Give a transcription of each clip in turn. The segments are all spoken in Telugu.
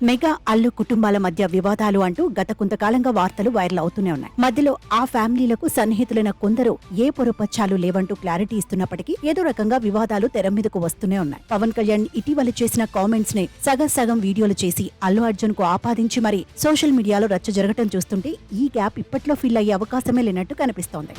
మెగా అల్లు కుటుంబాల మధ్య వివాదాలు అంటూ గత కొంతకాలంగా వార్తలు వైరల్ అవుతూనే ఉన్నాయి. మధ్యలో ఆ ఫ్యామిలీలకు సన్నిహితులైన కొందరు ఏ పొరపచ్చాలు లేవంటూ క్లారిటీ ఇస్తున్నప్పటికీ ఏదో రకంగా వివాదాలు తెర మీదకు వస్తూనే ఉన్నాయి. పవన్ కళ్యాణ్ ఇటీవల చేసిన కామెంట్స్ ని సగం వీడియోలు చేసి అల్లు అర్జున్ కు ఆపాదించి మరి సోషల్ మీడియాలో రచ్చ జరగటం చూస్తుంటే ఈ గ్యాప్ ఇప్పట్లో ఫిల్ అయ్యే అవకాశమే లేనట్టు కనిపిస్తోంది.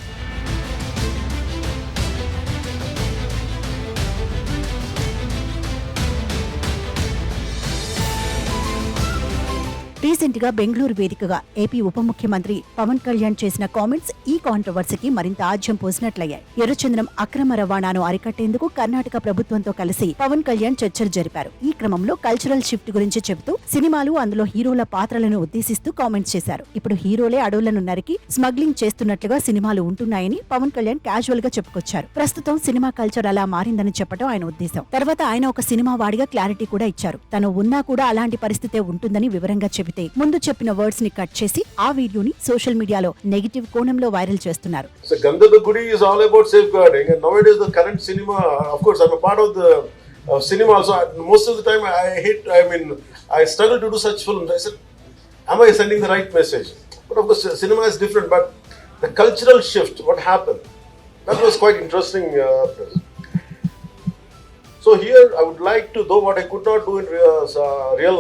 రీసెంట్ గా బెంగళూరు వేదికగా ఏపీ ఉప ముఖ్యమంత్రి పవన్ కళ్యాణ్ చేసిన కామెంట్స్ ఈ కాంట్రవర్సీకి మరింత ఆజ్యం పోసినట్లయ్యాయి. ఎర్రచందనం అక్రమ రవాణాను అరికట్టేందుకు కర్ణాటక ప్రభుత్వంతో కలిసి పవన్ కళ్యాణ్ చర్చలు జరిపారు. ఈ క్రమంలో కల్చరల్ షిఫ్ట్ గురించి చెబుతూ సినిమాలు అందులో హీరోల పాత్రలను ఉద్దేశిస్తూ కామెంట్స్ చేశారు. ఇప్పుడు హీరోలే అడవులను నరికి స్మగ్లింగ్ చేస్తున్నట్లుగా సినిమాలు ఉంటున్నాయని పవన్ కళ్యాణ్ క్యాజువల్ గా చెప్పుకొచ్చారు. ప్రస్తుతం సినిమా కల్చర్ అలా మారిందని చెప్పడం ఆయన ఉద్దేశం. తర్వాత ఆయన ఒక సినిమా వాడిగా క్లారిటీ కూడా ఇచ్చారు. తను ఉన్నా కూడా అలాంటి పరిస్థితే ఉంటుందని వివరంగా చెబితే ముందు చెప్పిన వర్డ్స్ ని కట్ చేసి ఆ వీడియోని సోషల్ మీడియాలో నెగటివ్ కోణంలో వైరల్ చేస్తున్నారు. So Gandhara Gudi is all about safeguarding, and nowadays the current cinema, of course I'm a part of the cinema also. Most of the time I struggle to do such films. I said, am I sending the right message? But of course cinema is different, but the cultural shift, what happened, that was quite interesting. So here I would like to, though what I could not do in real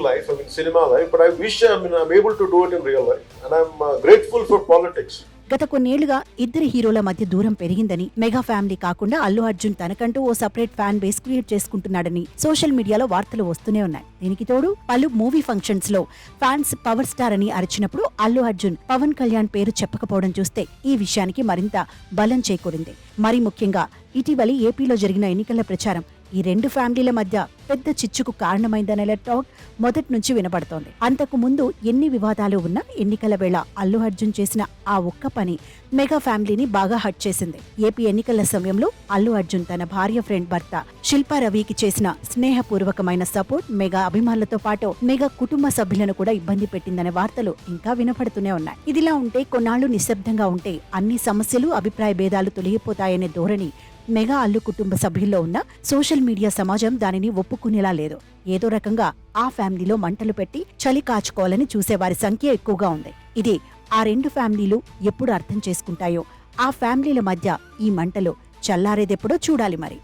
life, cinema life, but I wish I'm able to do it in real life, and I'm grateful for politics. గత కొన్నేళ్లుగా ఇద్దరు హీరోల మధ్య దూరం పెరిగిందని, మెగా ఫ్యామిలీ కాకుండా అల్లు అర్జున్ తనకంటూ ఓ సపరేట్ ఫ్యాన్ బేస్ క్రియేట్ చేసుకుంటున్నాడని సోషల్ మీడియాలో వార్తలు వస్తూనే ఉన్నాయి. దీనికి తోడు పలు మూవీ ఫంక్షన్స్ లో ఫ్యాన్స్ పవర్ స్టార్ అని అరిచినప్పుడు అల్లు అర్జున్ పవన్ కళ్యాణ్ పేరు చెప్పకపోవడం చూస్తే ఈ విషయానికి మరింత బలం చేకూరింది. మరి ముఖ్యంగా ఇటీవలి ఏపీలో జరిగిన ఎన్నికల ప్రచారం ఈ రెండు ఫ్యామిలీల మధ్య పెద్ద చిచ్చుకు కారణమైందనే టాక్ మొదటి నుంచి వినబడుతోంది. అంతకు ముందు ఎన్ని వివాదాలు ఉన్నా ఎన్నికల వేళ అల్లు అర్జున్ చేసిన ఆ ఒక్క పని మెగా ఫ్యామిలీని బాగా హర్ట్ చేసింది. ఏపీ ఎన్నికల సమయంలో అల్లు అర్జున్ తన భార్య ఫ్రెండ్ భర్త శిల్పా రవికి చేసిన స్నేహపూర్వకమైన సపోర్ట్ మెగా అభిమానులతో పాటు మెగా కుటుంబ సభ్యులను కూడా ఇబ్బంది పెట్టిందనే వార్తలు ఇంకా వినపడుతూనే ఉన్నాయి. ఇదిలా ఉంటే కొన్నాళ్లు నిశ్శబ్దంగా ఉంటే అన్ని సమస్యలు, అభిప్రాయ భేదాలు తొలగిపోతాయనే ధోరణి మెగా అల్లు కుటుంబ సభ్యుల్లో ఉన్న సోషల్ మీడియా సమాజం దానిని ఒప్పుకునేలా లేదు. ఏదో రకంగా ఆ ఫ్యామిలీలో మంటలు పెట్టి చలి కాచుకోవాలని చూసేవారి సంఖ్య ఎక్కువగా ఉంది. ఇది ఆ రెండు ఫ్యామిలీలు ఎప్పుడు అర్థం చేసుకుంటాయో, ఆ ఫ్యామిలీల మధ్య ఈ మంటలు చల్లారేదెప్పుడో చూడాలి మరి.